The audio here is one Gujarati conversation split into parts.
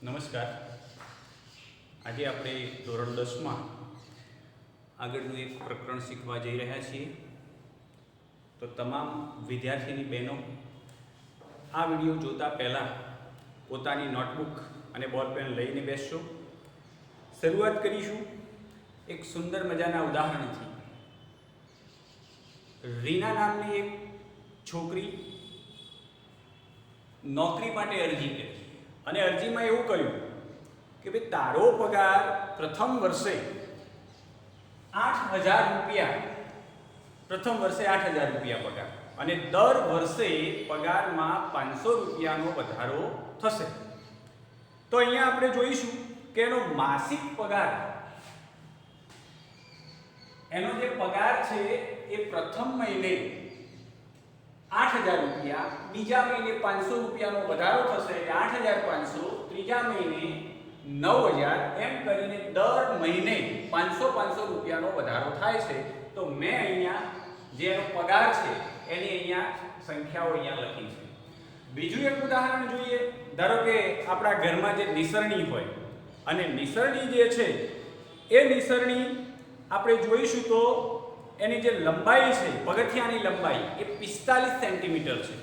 નમસ્કાર. આજે આપણે ધોરણ 10માં આગળનું એક પ્રકરણ શીખવા જઈ રહ્યા છીએ. તો તમામ વિદ્યાર્થીની બહેનો આ વિડીયો જોતા પહેલાં પોતાની નોટબુક અને બોલપેન લઈને બેસશો. શરૂઆત કરીશું એક સુંદર મજાના ઉદાહરણથી. રીના નામની એક છોકરી નોકરી માટે અરજી કરી અને અરજીમાં એવું કહ્યું કે ભાઈ તારો પગાર પ્રથમ વર્ષે 8,000 રૂપિયા, પ્રથમ વર્ષે 8,000 રૂપિયા પગાર અને દર વર્ષે પગારમાં 500 રૂપિયાનો વધારો થશે. તો અહીંયા આપણે જોઈશું કે એનો માસિક પગાર, એનો જે પગાર છે એ પ્રથમ મહિને 8,000 રૂપિયા, બીજા મહિને 500 રૂપિયાનો વધારો થશે એટલે 8,500, ત્રીજા મહિને 9,000, એમ કરીને દર મહિને 500 રૂપિયાનો વધારો થાય છે. તો મેં અહીંયા જે એનો પગાર છે એની અહીંયા સંખ્યાઓ અહીંયા લખી છે. બીજું એક ઉદાહરણ જોઈએ. ધારો કે આપણા ઘરમાં જે નિસરણી હોય અને નિસરણી જે છે એ નિસરણી આપણે જોઈશું તો એની જે લંબાઈ છે, પગથિયાની લંબાઈ એ 45 સેન્ટીમીટર છે.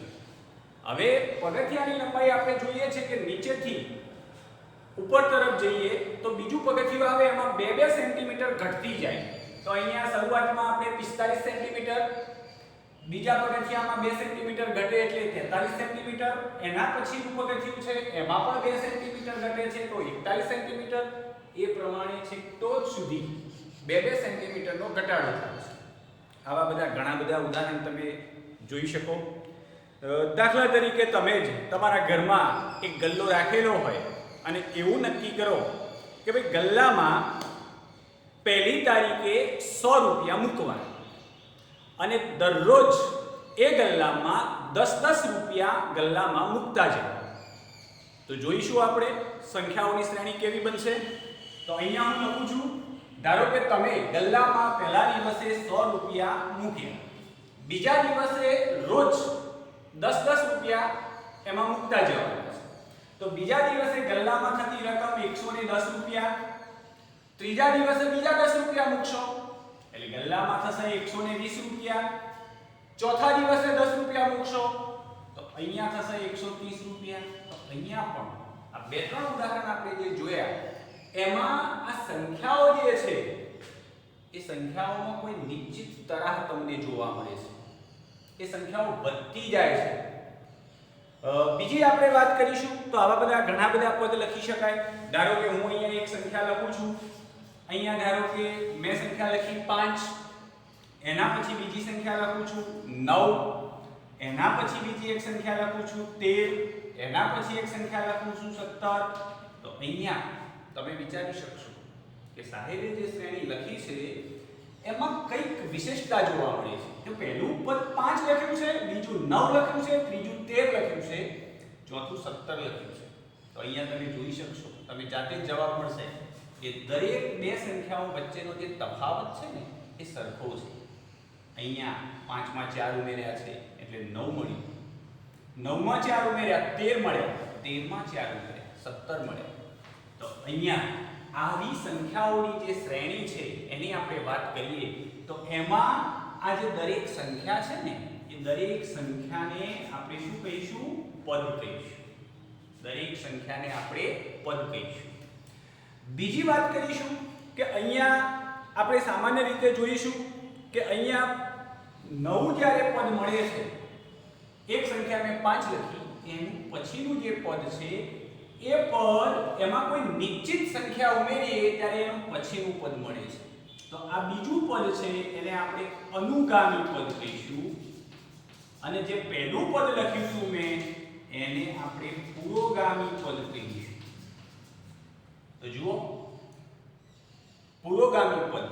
હવે પગથિયાની લંબાઈ આપણે જોઈએ છે કે નીચેથી ઉપર તરફ જઈએ તો બીજું પગથિયું આવે એમાં 2 સેન્ટીમીટર ઘટતી જાય. તો અહીંયા શરૂઆતમાં આપણે 45 સેન્ટીમીટર, બીજા પગથિયામાં 2 સેન્ટીમીટર ઘટે એટલે 43 સેન્ટીમીટર, એના પછીનું પગથિયું છે એમાં પણ 2 સેન્ટીમીટર ઘટે છે તો 41 સેન્ટીમીટર. એ પ્રમાણે છે ટોચ સુધી 2 સેન્ટીમીટરનો ઘટાડો થાય છે. આવા બધા ઘણા બધા ઉદાહરણ તમે જોઈ શકો. દાખલા તરીકે તમે જ તમારા ઘરમાં એક ગલ્લો રાખેલો હોય અને એવું નક્કી કરો કે ભાઈ ગલ્લામાં પહેલી તારીખે 100 રૂપિયા મૂકવા અને દરરોજ એ ગલ્લામાં 10 રૂપિયા ગલ્લામાં મૂકતા જવા. તો જોઈશું આપણે સંખ્યાઓની શ્રેણી કેવી બનશે. તો અહીંયા હું લખું છું, ધારો કે તમે ગલ્લામાં પહેલા દિવસે 100 રૂપિયા મૂક્યા, બીજા દિવસે રોજ 10 રૂપિયા એમાં મૂકતા જવાના છે. તો બીજા દિવસે ગલ્લામાં થતી રકમ 110 રૂપિયા, ત્રીજા દિવસે બીજા 10 રૂપિયા મૂકશો એટલે ગલ્લામાં થશે 120 રૂપિયા, ચોથા દિવસે 10 રૂપિયા મૂકશો તો અહીંયા થશે 130 રૂપિયા. તો અહીંયા પણ આ બે ત્રણ ઉદાહરણ આપણે જે જોયા એમાં આ સંખ્યાઓ જે છે એ સંખ્યાઓમાં કોઈ નિશ્ચિત તરાહ તમને જોવા મળે છે. એ સંખ્યાઓ વધતી જાય છે. બીજી આપણે વાત કરીશું તો આવા બધા ઘણા બધા પદ લખી શકાય. ધારો કે હું અહીંયા એક સંખ્યા લખું છું, અહીંયા ધારો કે મેં સંખ્યા લખી 5, એના પછી બીજી સંખ્યા લખું છું 9, એના પછી બીજી એક સંખ્યા લખું છું 13, એના પછી એક સંખ્યા લખું છું 17. તો અહીંયા તમે વિચારી શકશો કે સાહેબે જે શ્રેણી લખી છે એમાં કંઈક વિશેષતા જોવા મળે છે. તો પહેલું પદ 5 લખ્યું છે, બીજું 9 લખ્યું છે, ત્રીજું 13 લખ્યું છે, ચોથું 17 લખ્યું છે. તો અહીંયા તમે જોઈ શકશો, તમે જાતે જ જવાબ મળશે કે દરેક બે સંખ્યાઓ વચ્ચેનો જે તફાવત છે ને એ સરખો છે. અહીંયા 5 માં 4 ઉમેર્યા છે એટલે 9 મળ્યું, 9 માં 4 ઉમેર્યા 13 મળ્યા, 13 માં 4 ઉમેર્યા 17 મળ્યા. તો અહીંયા આવી સંખ્યાઓની જે શ્રેણી છે એની આપણે વાત કરીએ તો એમાં આ જે દરેક સંખ્યા છે ને એ દરેક સંખ્યાને આપણે શું કહીશું? પદ કહીશું. દરેક સંખ્યાને આપણે પદ કહીશું. બીજી વાત કરીશું કે અહીંયા આપણે સામાન્ય રીતે જોઈશું કે અહીંયા 9 જ્યારે પદ મળે છે, એક સંખ્યા મેં 5 લખી, એનું પછીનું જે પદ છે એ પદ એમાં કોઈ નિશ્ચિત સંખ્યા ઉમેરીએ ત્યારે એનું પછીનું પદ મળે છે. તો આ બીજું પદ છે એને આપણે અનુગામી પદ કહીશું અને જે પહેલું પદ લખ્યું છું મેં એને આપણે પુરોગામી પદ કહીશું. તો જુઓ, પુરોગામી પદ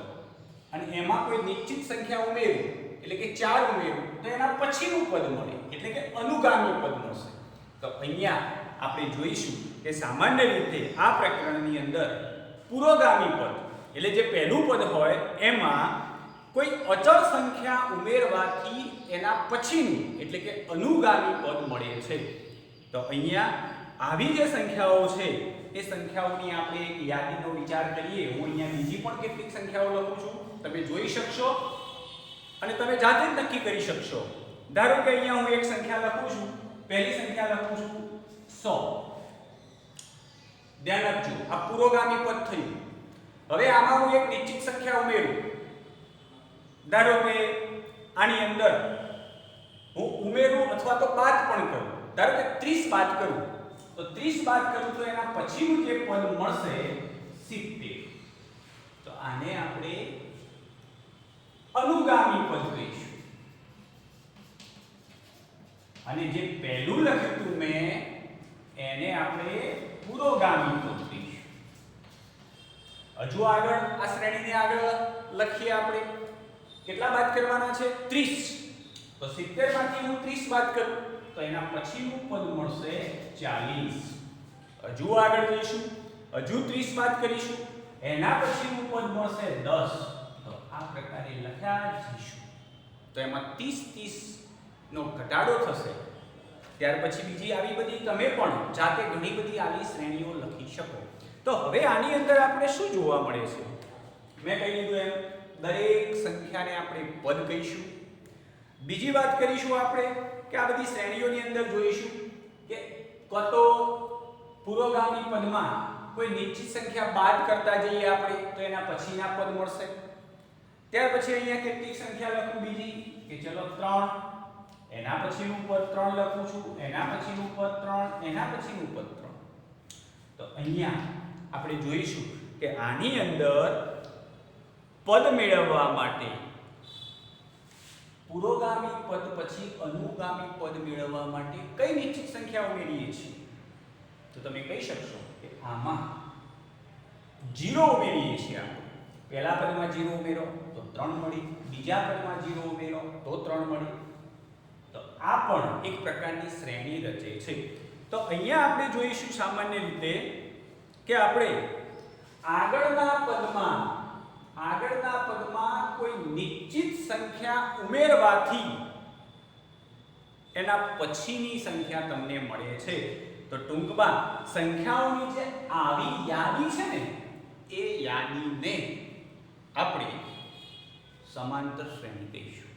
અને એમાં કોઈ નિશ્ચિત સંખ્યા ઉમેરું એટલે કે 4 ઉમેરું તો એના પછીનું પદ મળે એટલે કે અનુગામી પદ મળશે. તો અહીંયા આપણે જોઈશું કે સામાન્ય રીતે આ પ્રકરણની અંદર પુરોગામી પદ એટલે જે પહેલું પદ હોય એમાં કોઈ અચળ સંખ્યા ઉમેરવાથી એના પછીનું એટલે કે અનુગામી પદ મળે છે. તો અહીંયા આવી જે સંખ્યાઓ છે એ સંખ્યાઓની આપણે એક યાદીનો વિચાર કરીએ. હું અહીંયા બીજી પણ કેટલીક સંખ્યાઓ લખું છું, તમે જોઈ શકશો અને તમે જાતે જ નક્કી કરી શકશો. ધારો કે અહીંયા હું એક સંખ્યા લખું છું, પહેલી સંખ્યા લખું છું 100. ધ્યાન રાખજો, આ પુરોગામી પદ થયું. હવે આમાં હું એક નિશ્ચિત સંખ્યા ઉમેરું. ધારો કે આની અંદર હું ઉમેરું અથવા તો બાદ પણ કરું. ધારો કે 30 બાદ કરું, તો 30 બાદ કરું તો એના પછીનું જે પદ મળશે 70. તો આને આપણે અનુગામી પદ કહીશું. અને જે પહેલું લખ્યું હતું મેં એને આપણે પુરોગામી પદ કહીશું. હજુ આગળ આ શ્રેણીને આગળ લખીએ આપણે. કેટલા બાદ કરવાના છે? 30. તો 70 માંથી હું 30 બાદ કરું તો એના પછીનું પદ મળશે 40. હજુ આગળ જઈશું, હજુ 30 બાદ કરીશું, એના પછીનું પદ મળશે 10. તો આ પ્રકારે લખ્યા જઈશું. તો એમાં 30 નો ઘટાડો થશે. ત્યાર પછી બીજી આવી બધી તમે પણ જાતે ઘણી બધી આવી શ્રેણીઓ લખી શકો. તો હવે આની અંદર આપણે શું જોવા મળે છે? મેં કહી દીધું એમ દરેક સંખ્યાને આપણે પદ કહીશું. બીજી વાત કરીશું આપણે કે આ બધી શ્રેણીઓની અંદર જોઈશું કે કતો પુરોગામી પદમાં કોઈ નિશ્ચિત સંખ્યા બાદ કરતા જઈએ આપણે તો એના પછીના પદ મળશે. ત્યાર પછી અહીંયા કેટલીક સંખ્યા લખું બીજી કે ચલો 3, એના પછીનું પદ 3 લખું છું, એના પછીનું પદ 3, એના પછીનું પદ 3. તો અહીંયા આપણે જોઈશું કે આની અંદર પદ મેળવવા માટે પુરોગામી પદ પછી અનુગામી પદ મેળવવા માટે કઈ નિશ્ચિત સંખ્યા ઉમેરીએ છીએ? તો તમે કહી શકશો કે આમાં 0 ઉમેરીએ છીએ આપણે. પહેલા પદમાં 0 ઉમેરો તો 3 મળી, બીજા પદમાં 0 ઉમેરો તો 3 મળી. તો આ પણ એક પ્રકારની શ્રેણી રચે છે. તો અહીંયા આપણે જોઈશું સામાન્ય રીતે કે આપણે આગળના પદમાં કોઈ નિશ્ચિત સંખ્યા ઉમેરવાથી એના પછીની સંખ્યા તમને મળે છે. તો ટૂંકમાં સંખ્યાઓની જે આવી યાદી છે ને એ યાદીને આપણે સમાંતર શ્રેણી કહીશું.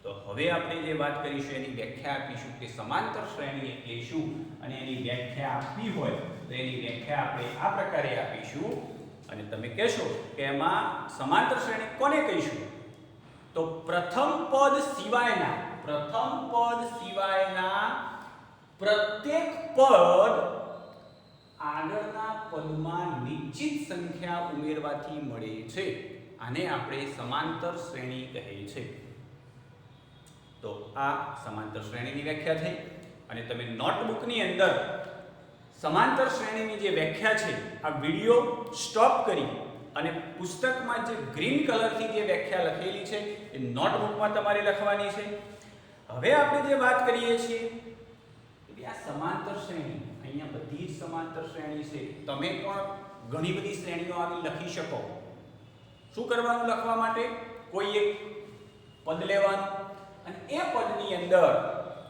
તો હવે આપણે જે વાત કરીશું એની વ્યાખ્યા આપીશું કે સમાંતર શ્રેણી એટલે શું, અને એની વ્યાખ્યા આપવી હોય તો એની વ્યાખ્યા આપણે આ પ્રકારે આપીશું. અને તમે કહેશો કે એમાં સમાંતર શ્રેણી કોને કહીશું? તો પ્રથમ પદ સિવાયના પ્રત્યેક પદ આગળના પદમાં નિશ્ચિત સંખ્યા ઉમેરવાથી મળે છે. આને આપણે સમાંતર શ્રેણી કહે છે. તો આ સમાંતર શ્રેણીની વ્યાખ્યા થઈ. અને તમે નોટબુકની અંદર સમાંતર શ્રેણીની જે વ્યાખ્યા છે આ વિડિયો સ્ટોપ કરી અને પુસ્તકમાં જે ગ્રીન કલરથી જે વ્યાખ્યા લખેલી છે એ નોટબુકમાં તમારે લખવાની છે. હવે આપણે જે વાત કરીએ છીએ કે આ સમાંતર શ્રેણી, અહીંયા બધી જ સમાંતર શ્રેણી છે. તમે પણ ઘણી બધી શ્રેણીઓ આવી લખી શકો. શું કરવાનું લખવા માટે? કોઈ એક પદ લેવાનું અને એ પદની અંદર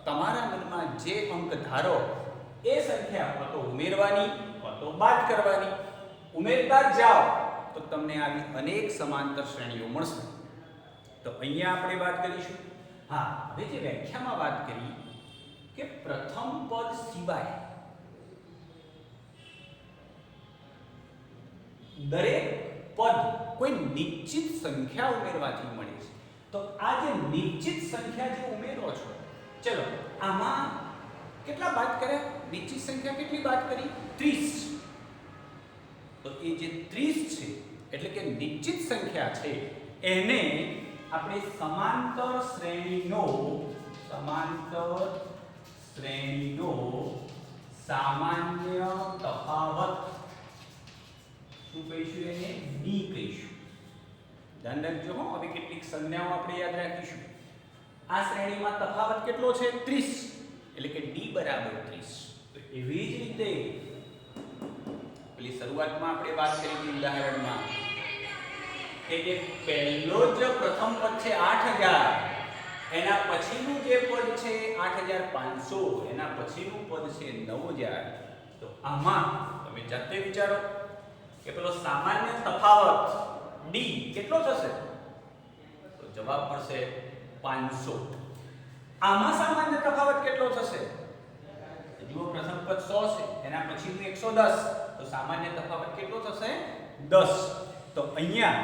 તમારા મનમાં જે અંક ધારો એ સંખ્યા કાં તો ઉમેરવાની કાં તો બાદ કરવાની. ઉમેરતા જાઓ તો તમને આવી અનેક સમાંતર શ્રેણીઓ મળશે. તો અહીંયા આપણે વાત કરીશું. હા, હવે જે વ્યાખ્યામાં વાત કરી કે પ્રથમ પદ સિવાય દરેક પદ કોઈ નિશ્ચિત સંખ્યા ઉમેરવાથી મળે છે. તો આ જે નિશ્ચિત સંખ્યા જે ઉમેરો છો, ચલો આમાં કેટલા બાદ કર્યા? નિશ્ચિત સંખ્યા કેટલી બાદ કરી? 30. તો એ જે 30 છે એટલે કે નિશ્ચિત સંખ્યા છે એને આપણે સમાંતર શ્રેણીનો સામાન્ય તફાવત શું કહીશું? એને ડી કહીશું. ધ્યાન રાખજો હો. હવે કેટલીક સંજ્ઞાઓ આપણે યાદ રાખીશું. આ શ્રેણીમાં તફાવત કેટલો છે? 30, એટલે કે d બરાબર 30. તો એવી જ રીતે પેલી શરૂઆતમાં આપણે વાત કરી હતી ઉદાહરણમાં કે જે પહેલો જ પ્રથમ પદ છે 8000 એના પછીનું જે પદ છે 8500, એના પછીનું પદ છે 9000. તો આમાં તમે જાતે વિચારો કે પેલો સામાન્ય તફાવત d કેટલો થશે? તો જવાબ મળશે 500. આમાં સામાન્ય તફાવત કેટલો થશે? જુઓ, પ્રથમ પદ 100 છે, એના પછીનું 110, તો સામાન્ય તફાવત કેટલો થશે? 10. તો અહીંયા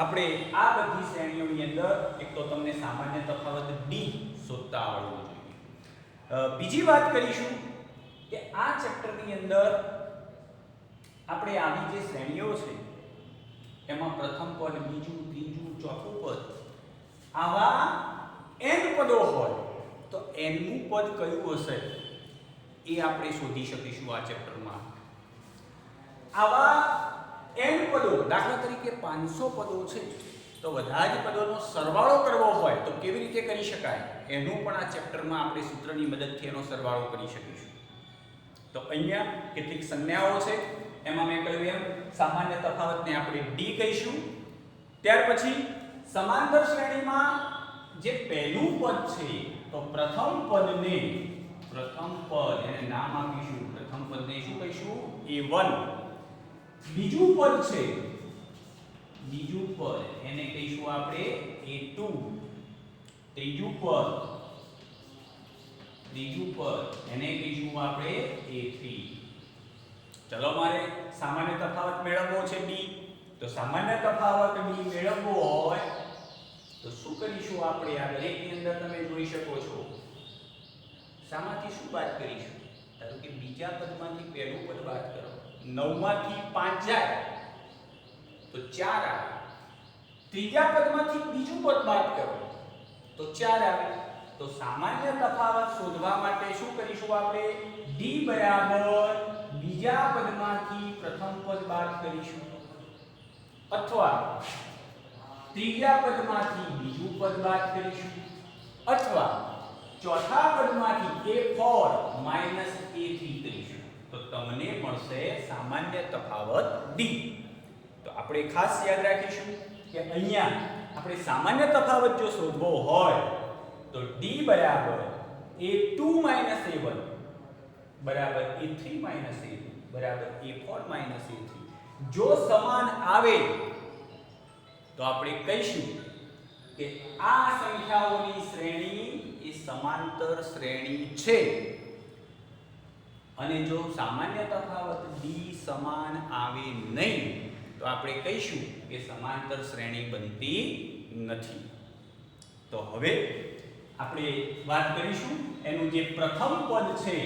આપણે આ બધી શ્રેણીઓની અંદર એક તો તમને સામાન્ય તફાવત d શોધતા આવડવું જોઈએ. બીજી વાત કરીશું કે આ ચેપ્ટરની અંદર આપણે આવી જે શ્રેણીઓ છે એમાં પ્રથમ પદ, બીજું, ત્રીજું, ચોથું પદ આવા n પદો હોય તો n નું પદ કયું હશે એ આપણે શોધી શકીશું આ ચેપ્ટરમાં. આવા n પદો, દાખલા તરીકે 500 પદો છે તો બધા જ પદોનો સરવાળો કરવો હોય તો કેવી રીતે કરી શકાય એનું પણ આ ચેપ્ટરમાં આપણે સૂત્રની મદદથી એનો સરવાળો કરી શકીશું. તો અહીંયા કેટલીક સંજ્ઞાઓ છે, એમાં મેં કહ્યું એમ સામાન્ય તફાવતને આપણે d કહીશું. ત્યાર પછી સમાંતર શ્રેણીમાં જે પહેલું પદ છે તો પ્રથમ પદ એને નામ આપીશું, પ્રથમ પદને શું કહીશું? a1. બીજું પદ છે, બીજું પદ એને કહીશું આપણે a2. ત્રીજું પદ એને કહીશું આપણે a3. ચલો, મારે સામાન્ય તફાવત મેળવવો છે b. તો સામાન્ય તફાવત b મેળવવો હોય તો શું કરીશું આપણે? આ દરેકની અંદર તમે જોઈ શકો છો શામાંથી શું બાદ કરીશું? ધારો કે બીજા પદમાંથી પહેલું પદ બાદ કરો, 9 માંથી 5 જાય તો 4 આવે. ત્રીજા પદમાંથી બીજું પદ બાદ કરો તો 4 આવે. તો સામાન્ય તફાવત શોધવા માટે શું કરીશું આપણે? d બરાબર બીજા પદમાંથી પ્રથમ પદ બાદ કરીશું, અથવા ત્રીજા પદમાંથી બીજું પદ બાદ કરીશું, અથવા ચોથા પદમાંથી a4 a3 કરીશું. તો તમને મળશે સામાન્ય તફાવત d. તો આપણે ખાસ યાદ રાખીશું કે અહીંયા આપણે સામાન્ય તફાવત જો શોધવો હોય તો d બરાબર a2 a1 બરાબર a3 a2 બરાબર a4 a3. જો સમાન આવે તો આપણે કહીશું કે આ સંખ્યાઓની શ્રેણી એ સમાંતર શ્રેણી છે. અને જો સામાન્ય તફાવત d સમાન આવે નહીં તો આપણે કહીશું કે સમાંતર શ્રેણી બનતી નથી. તો હવે આપણે વાત કરીશું એનું જે પ્રથમ પદ છે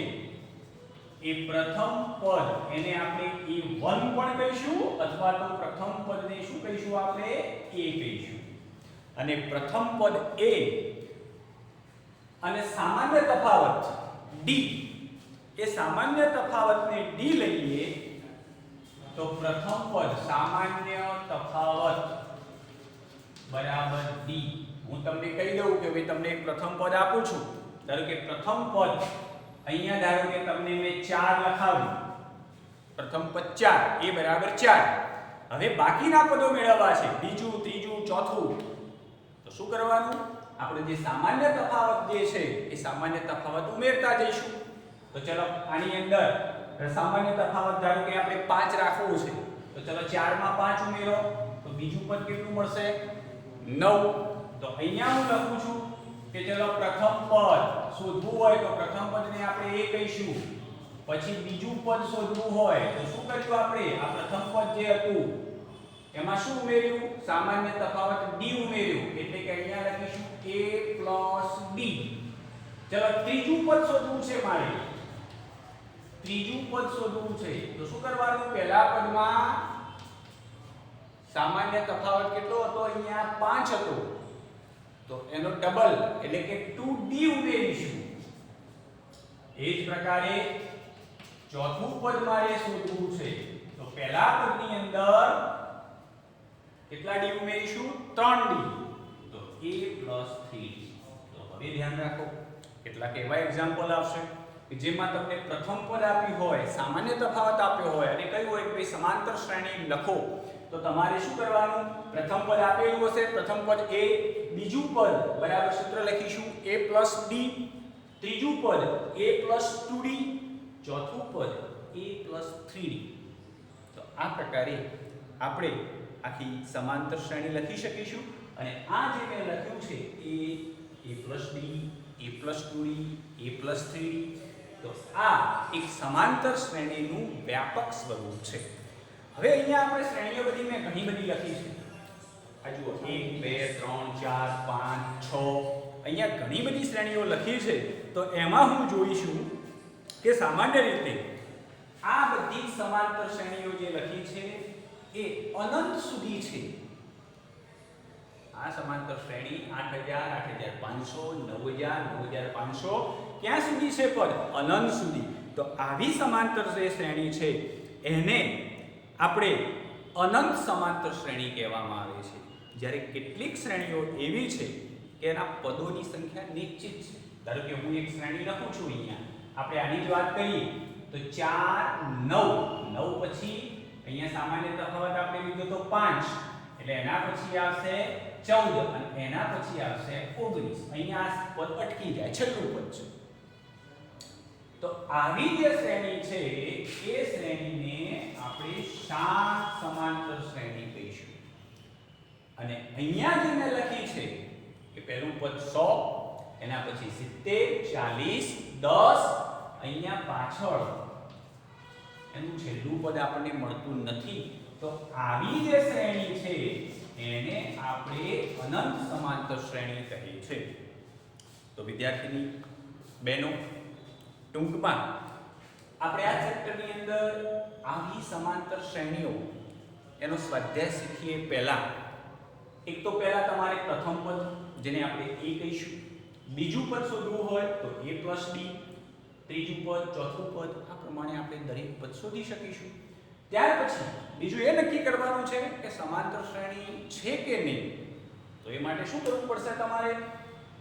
એ પ્રથમ પદ એને આપણે a1 પણ કહીશું, અથવા તો પ્રથમ પદને શું કહીશું? આપણે a કહીશું. અને પ્રથમ પદ a અને સામાન્ય તફાવત d, એ સામાન્ય તફાવતને d લઈએ તો પ્રથમ પદ સામાન્ય તફાવત બરાબર d. હું તમને કહી દઉં કે ભાઈ તમને એક પ્રથમ પદ આપું છું. ધારો કે પ્રથમ પદ અહીંયા ધારો કે તમને મેં 4 લખાવ્યું, પ્રથમ પદ 4 એ બરાબર 4. હવે બાકીના પદો મેળવવા છે, બીજું, ત્રીજું, ચોથું. તો શું કરવાનું? આપણે જે સામાન્ય તફાવત જે છે એ સામાન્ય તફાવત ઉમેરતા જઈશું. તો ચલો, આની અંદર સામાન્ય તફાવત ધારો કે આપણે 5 રાખવું છે તો ચલો 4 માં 5 ઉમેરો તો બીજું પદ કેટલું મળશે? 9. તો અહીંયા હું લખું છું કે ચલો પ્રથમ પદ શોધવું હોય તો પ્રથમ પદને આપણે a કહીશું, પછી બીજું પદ શોધવું હોય તો શું કર્યું આપણે? આ પ્રથમ પદ જે હતું એમાં શું ઉમેર્યું? સામાન્ય તફાવત d ઉમેર્યું, એટલે કે અહીંયા લખીશું a + d. ચલો, ત્રીજું પદ શોધવું છે મારે, ત્રીજું પદ શોધવું છે તો શું કરવાનું? પહેલા પદમાં સામાન્ય તફાવત કેટલો હતો? અહીંયા 5 હતો, તો એનો ડબલ એટલે કે 2d ઉમેરીશું. એ જ પ્રકારે ચોથું પદ મારે શોધવું છે તો પહેલા પદની અંદર કેટલા d ઉમેરીશું? 3d, તો a + 3d. તો હવે ધ્યાન રાખો, કેટલાક એવા એક્ઝામ્પલ આવશે કે જેમાં તમને પ્રથમ પદ આપ્યું હોય, સામાન્ય તફાવત આપ્યો હોય અને કહ્યું હોય કે ભાઈ સમાંતર શ્રેણી લખો, તો તમારે શું કરવાનું? પ્રથમ પદ આપેલું હશે, પ્રથમ પદ a, બીજું પદ બરાબર સૂત્ર લખીશું a + d, ત્રીજું પદ a + 2d, ચોથું પદ a + 3d. તો આ પ્રકારે આપણે આખી સમાંતર શ્રેણી લખી શકીશું અને આ જે મેં લખ્યું છે એ a + d, a + 2d, a + 3d, તો આ એક સમાંતર શ્રેણીનું વ્યાપક સ્વરૂપ છે. હવે અહીંયા આપણે શ્રેણીઓ બધી મેં ઘણી બધી લખી છે. આ જુઓ 1 2 3 4 5 6 અહીંયા ઘણી બધી શ્રેણીઓ લખી છે. તો એમાં હું જોઈશું કે સામાન્ય રીતે આ બધી સમાંતર શ્રેણીઓ જે લખી છે એ અનંત સુધી છે. આ સમાંતર શ્રેણી 8000 8500 9000 9500 ક્યાં સુધી છે પદ? અનંત સુધી. તો આવી સમાંતર જે શ્રેણી છે એને આપણે અનંત સમાંતર શ્રેણી કહેવામાં આવે છે. જ્યારે કેટલીક શ્રેણીઓ એવી છે કે એના પદોની સંખ્યા નિશ્ચિત છે. ધારો કે હું એક શ્રેણી લખું છું અહીંયા, આપણે આની જ વાત કરીએ તો 4 9 9 પછી અહીંયા સામાન્ય તફાવત આપણે લીધો તો 5, એટલે એના પછી આવશે 14 અને એના પછી આવશે 19. અહીંયા આ પદ અટકી જાય, છેલ્લું પદ છે. તો આવી જે શ્રેણી છે એ શ્રેણીને આપણે શાંત સમાંતર શ્રેણી કહીશું. અને અહીંયા જે મેં લખી છે કે પહેલું પદ 100, એના પછી 70 40 10, અહીંયા પાછળ એનું છેલ્લું પદ આપણને મળતું નથી. તો આવી જે શ્રેણી છે એને આપણે અનંત સમાંતર શ્રેણી કહીએ છે. તો વિદ્યાર્થીની બહેનો, ટૂંકમાં આપણે આ ચેપ્ટરની અંદર આવી સમાંતર શ્રેણીઓ એનો સ્વાધ્યાય શીખીએ પહેલા એક તો પહેલા તમારે પ્રથમ પદ જેને આપણે a કહીશું, બીજું પદ શોધવું હોય તો a + d, ત્રીજું પદ, ચોથું પદ, આ પ્રમાણે આપણે દરેક પદ શોધી શકીશું. ત્યાર પછી બીજું એ નક્કી કરવાનું છે કે સમાંતર શ્રેણી છે કે નહીં. તો એ માટે શું કરવું પડશે?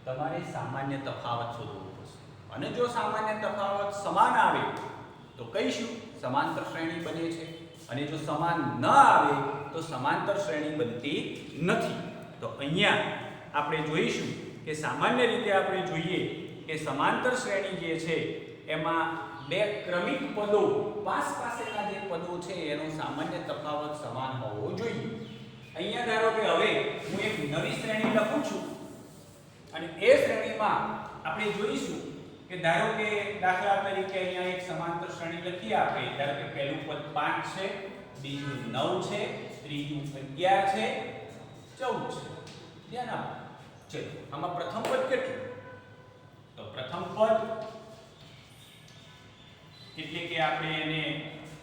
તમારે સામાન્ય તફાવત શોધવો પડશે. અને જો સામાન્ય તફાવત સમાન આવે તો કહીશું સમાંતર શ્રેણી બને છે, અને જો સમાન ન આવે તો સમાંતર શ્રેણી બનતી નથી. તો અહીંયા આપણે જોઈશું કે સામાન્ય રીતે આપણે જોઈએ કે સમાંતર શ્રેણી જે છે એમાં બે ક્રમિક પદો પાસેના જે પદો છે એનો સામાન્ય તફાવત સમાન હોવો જોઈએ. અહીંયા ધારો કે હવે હું એક નવી શ્રેણી લખું છું અને એ શ્રેણીમાં આપણે જોઈશું કે ધારો કે દાખલા તરીકે અહીંયા એક સમાંતર શ્રેણી લખીએ આપણે. ધારો કે પહેલું પદ 5 છે, બીજું 9 છે, ત્રીજું 11 છે, 14 છે. ધ્યાન આપો. ચલો આમાં પ્રથમ પદ કેટલું? તો પ્રથમ પદ એટલે કે આપણે એને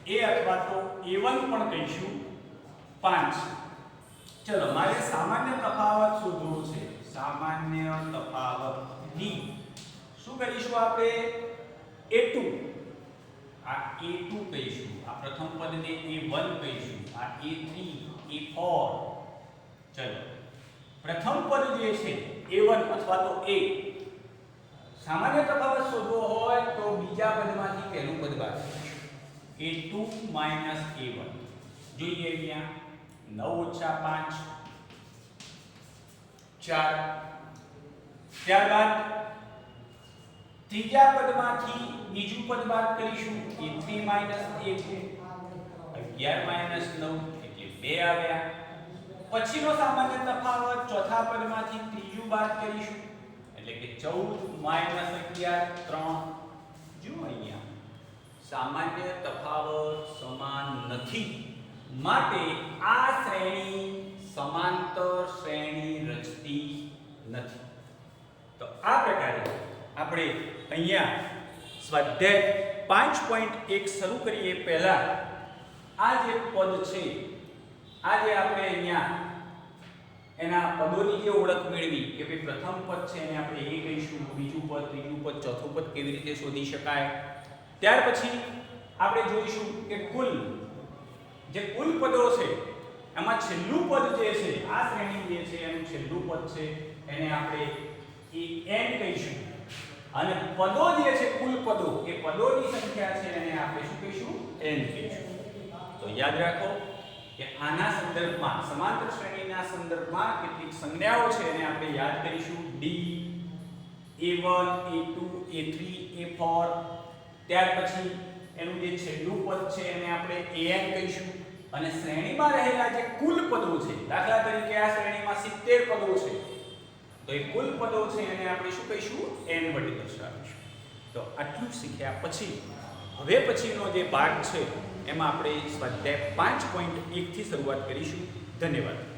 a અથવા તો a1 પણ કહીશું, 5. ચલો મારે સામાન્ય તફાવત શોધવો છે. સામાન્ય તફાવત d શું કરીશું આપણે? a2. આ a2 કહીશું, આ પ્રથમ પદને a1 કહીશું, આ a3 a4. ચલો પ્રથમ પદ જે છે a1 અથવા તો a, સામાન્ય તફાવત શોધવો હોય તો બીજા પદમાંથી પહેલું પદ બાદ કરીશું. a2 - a1. જોઈએ અહીંયા 9 - 5 4. ત્યારબાદ ત્રીજા પદમાંથી બીજું પદ બાદ કરીશું. a3 - a2. 11 - 9 એટલે 2 આવ્યા. પછીનો સામાન્ય તફાવત ચોથા પદમાંથી ત્રીજું બાદ કરીશું એટલે કે 14 - 11 3. જો અહીંયા સામાન્ય તફાવત સમાન નથી, માટે આ શ્રેણી સમાંતર શ્રેણી રચતી નથી. તો આ પ્રકારે આપણે અહીંયા સ્વાધ્યાય 5.1 શરૂ કરીએ પહેલા આ જે પદ છે, આ જે આપણે અહીંયા એના પદોની જે ઓળખ મેળવી કે ભાઈ પ્રથમ પદ છે એને આપણે a કહીશું, બીજું પદ, ત્રીજું પદ, ચોથું પદ કેવી રીતે શોધી શકાય. ત્યાર પછી આપણે જોઈશું કે કુલ પદો છે એમાં છેલ્લું પદ જે છે, આ શ્રેણી જે છે એનું છેલ્લું પદ છે એને આપણે n કહીશું, અને પદો જે છે કુલ પદો એ પદોની સંખ્યા છે એને આપણે શું કહીશું? n કહીશું. તો યાદ રાખો કે આના સંદર્ભમાં સમાંતર શ્રેણીના સંદર્ભમાં કેટલીક સંજ્ઞાઓ છે એને આપણે યાદ કરીશું. d a1 a2 a3 a4. ત્યાર પછી એનું જે છેલ્લું પદ છે એને આપણે an કહીશું અને શ્રેણીમાં રહેલા જે કુલ પદો છે, દાખલા તરીકે આ શ્રેણીમાં 70 પદો છે તો એ કુલ પદો છે એને આપણે શું કહીશું? n વડે દર્શાવીશું. તો આટલું શીખ્યા પછી હવે પછીનો જે ભાગ છે એમાં આપણે સ્વાધ્યાય 5.1 થી શરૂઆત કરીશું. ધન્યવાદ.